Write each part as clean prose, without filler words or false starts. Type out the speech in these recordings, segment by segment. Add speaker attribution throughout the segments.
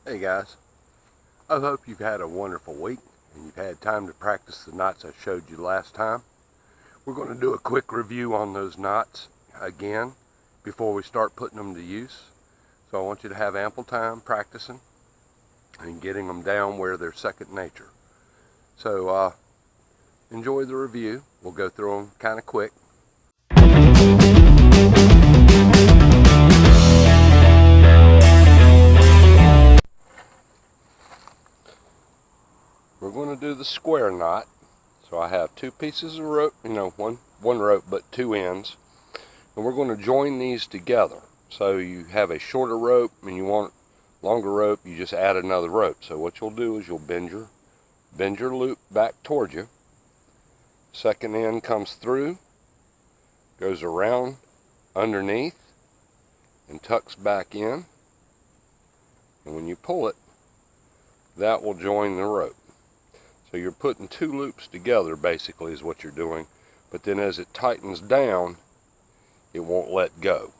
Speaker 1: Hey guys, I hope you've had a wonderful week and you've had time to practice the knots I showed you last time. We're going to do a quick review on those knots again before we start putting them to use. So I want you to have ample time practicing and getting them down where they're second nature. So enjoy the review. We'll go through them kind of quick. We're going to do the square knot. So I have two pieces of rope, one rope but two ends. And we're going to join these together. So you have a shorter rope and you want longer rope, you just add another rope. So what you'll do is you'll bend your loop back towards you. Second end comes through, goes around underneath and tucks back in. And when you pull it, that will join the rope. So you're putting two loops together basically is what you're doing, but then as it tightens down, it won't let go.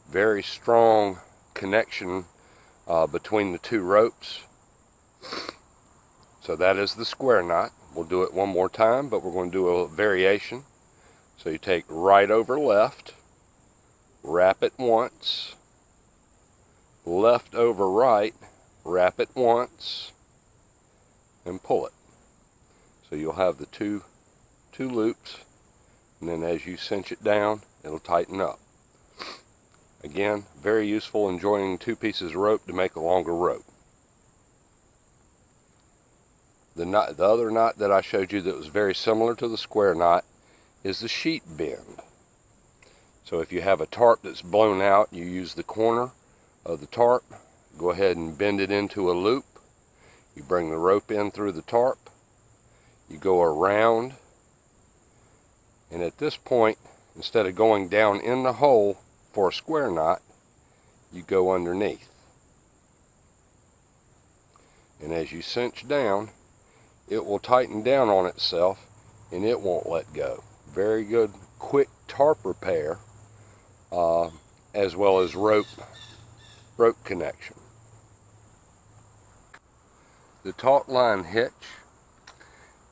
Speaker 1: Very strong connection between the two ropes. So that is the square knot. We'll do it one more time, but we're going to do a variation. So you take right over left, wrap it once, left over right, wrap it once, and pull it. So you'll have the two loops, and then as you cinch it down, it'll tighten up. Again, very useful in joining two pieces of rope to make a longer rope. The other knot that I showed you that was very similar to the square knot is the sheet bend. So if you have a tarp that's blown out, you use the corner of the tarp, go ahead and bend it into a loop. You bring the rope in through the tarp, you go around, and at this point, instead of going down in the hole for a square knot, you go underneath. And as you cinch down, it will tighten down on itself and it won't let go. Very good quick tarp repair, as well as rope connection. The Taughtline Hitch,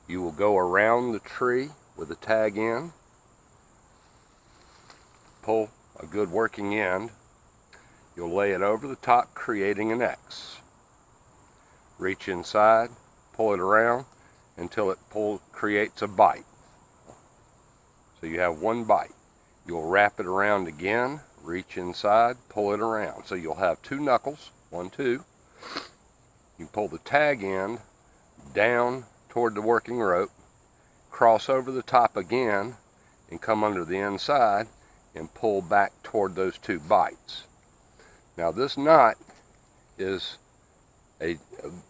Speaker 1: you will go around the tree with a tag end, pull a good working end, you'll lay it over the top creating an X. Reach inside, pull it around until it creates a bite. So you have one bite. You'll wrap it around again, reach inside, pull it around. So you'll have two knuckles, 1, 2. You pull the tag end down toward the working rope, cross over the top again, and come under the inside and pull back toward those two bites. Now this knot is an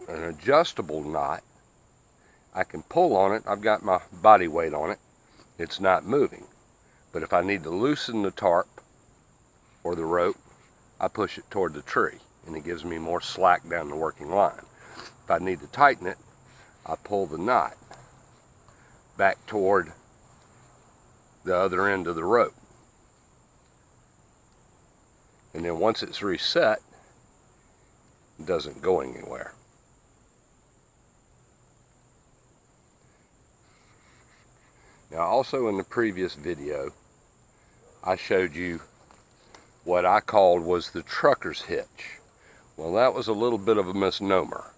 Speaker 1: adjustable knot. I can pull on it. I've got my body weight on it. It's not moving. But if I need to loosen the tarp or the rope, I push it toward the tree, and it gives me more slack down the working line. If I need to tighten it, I pull the knot back toward the other end of the rope. And then once it's reset, it doesn't go anywhere. Now also in the previous video, I showed you what I called was the trucker's hitch. Well, that was a little bit of a misnomer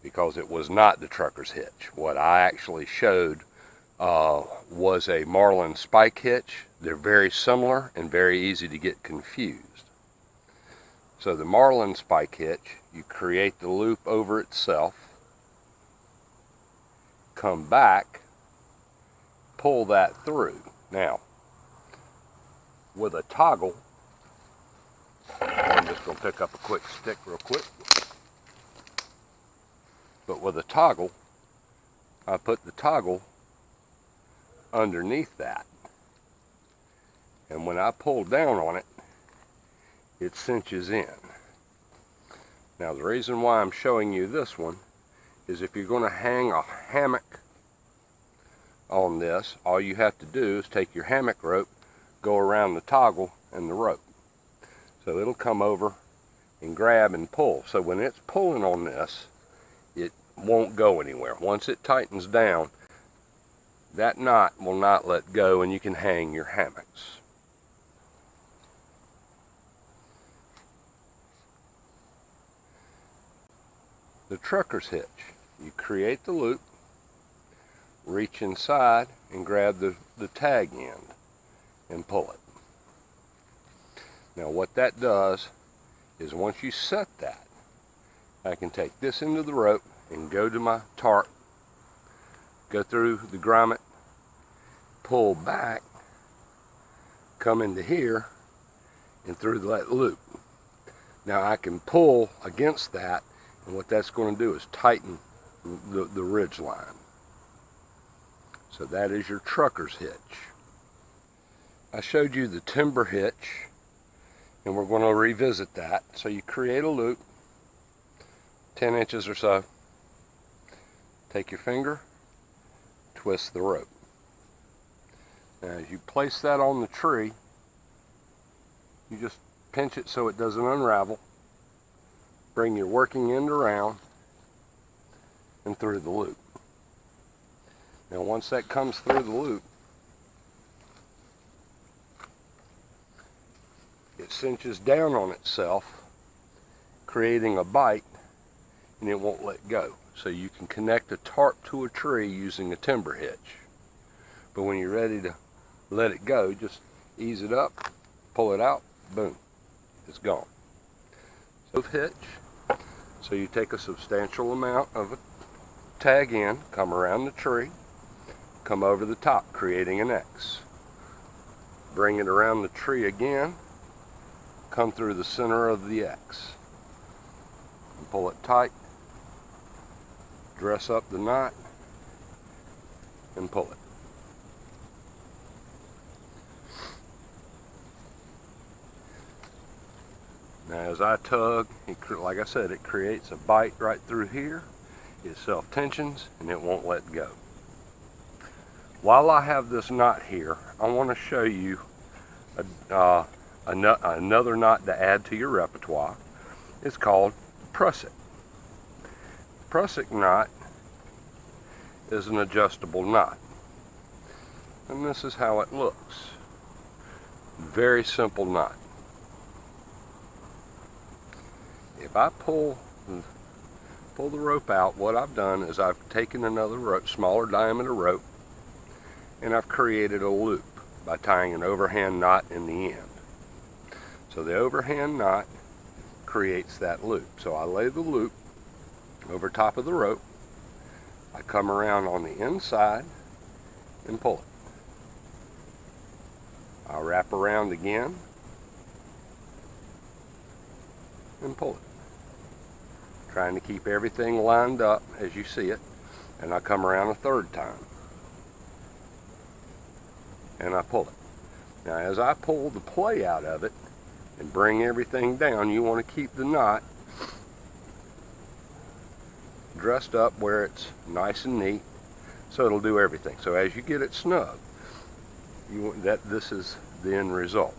Speaker 1: because it was not the trucker's hitch. What I actually showed was a Marlin spike hitch. They're very similar and very easy to get confused. So the Marlin spike hitch, you create the loop over itself, come back, pull that through. Now, with a toggle, I'm just going to pick up a quick stick real quick. But with a toggle, I put the toggle underneath that. And when I pull down on it, it cinches in. Now the reason why I'm showing you this one is if you're going to hang a hammock on this, all you have to do is take your hammock rope, go around the toggle and the rope. So it'll come over and grab and pull. So when it's pulling on this, it won't go anywhere. Once it tightens down, that knot will not let go, and you can hang your hammocks. The trucker's hitch. You create the loop, reach inside, and grab the tag end and pull it. Now what that does is once you set that, I can take this into the rope and go to my tarp, go through the grommet, pull back, come into here, and through that loop. Now I can pull against that, and what that's going to do is tighten the ridge line. So that is your trucker's hitch. I showed you the timber hitch, and we're going to revisit that. So you create a loop, 10 inches or so. Take your finger, twist the rope. Now as you place that on the tree, you just pinch it so it doesn't unravel. Bring your working end around and through the loop. Now once that comes through the loop, it cinches down on itself, creating a bite, and it won't let go. So you can connect a tarp to a tree using a timber hitch. But when you're ready to let it go, just ease it up, pull it out, boom, it's gone. Clove hitch. So you take a substantial amount of a tag end, come around the tree, come over the top, creating an X. Bring it around the tree again, come through the center of the X. And pull it tight, dress up the knot, and pull it. Now as I tug, like I said, it creates a bite right through here. It self-tensions and it won't let go. While I have this knot here, I want to show you another knot to add to your repertoire. It's called prusik. Prusik knot is an adjustable knot. And this is how it looks. Very simple knot. If I pull the rope out, what I've done is I've taken another rope, smaller diameter rope, and I've created a loop by tying an overhand knot in the end. So the overhand knot creates that loop. So I lay the loop over top of the rope, I come around on the inside and pull it. I'll wrap around again and pull it. Trying to keep everything lined up as you see it, and I come around a third time and I pull it. Now as I pull the play out of it and bring everything down, you want to keep the knot dressed up where it's nice and neat, so it'll do everything. So as you get it snug, this is the end result.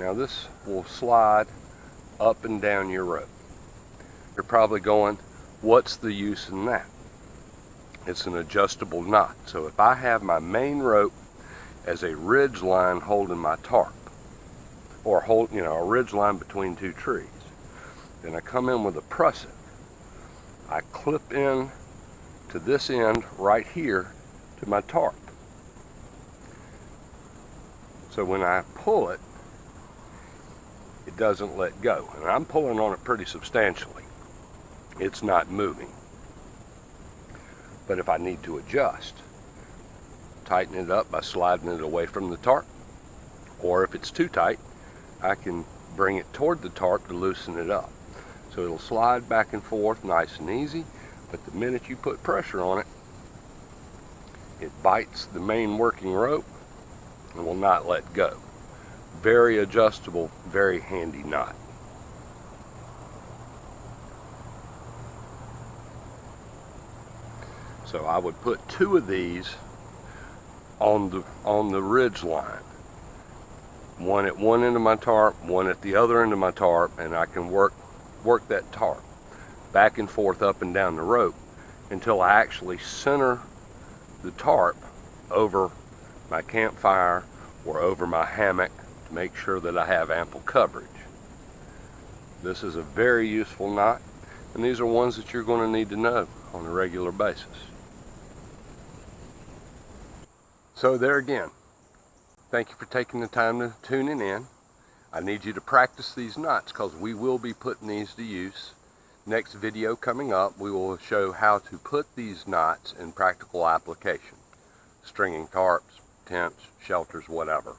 Speaker 1: Now this will slide up and down your rope. You're probably going, what's the use in that? It's an adjustable knot. So if I have my main rope as a ridge line holding my tarp, or a ridge line between two trees, then I come in with a prusik. I clip in to this end right here to my tarp. So when I pull it, it doesn't let go. And I'm pulling on it pretty substantially. It's not moving. But if I need to adjust, tighten it up by sliding it away from the tarp. Or if it's too tight, I can bring it toward the tarp to loosen it up. So it'll slide back and forth nice and easy, but the minute you put pressure on it, it bites the main working rope and will not let go. Very adjustable, very handy knot. So I would put 2 of these on the ridge line. one at one end of my tarp, one at the other end of my tarp, and I can work that tarp back and forth up and down the rope until I actually center the tarp over my campfire or over my hammock to make sure that I have ample coverage. This is a very useful knot, and these are ones that you're going to need to know on a regular basis. So there again, thank you for taking the time to tuning in. I need you to practice these knots because we will be putting these to use. Next video coming up, we will show how to put these knots in practical application. Stringing tarps, tents, shelters, whatever.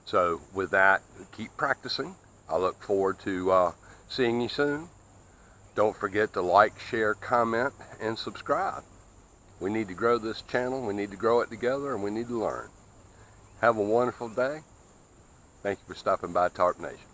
Speaker 1: So with that, keep practicing. I look forward to seeing you soon. Don't forget to like, share, comment, and subscribe. We need to grow this channel, we need to grow it together, and we need to learn. Have a wonderful day. Thank you for stopping by Tarp Nation.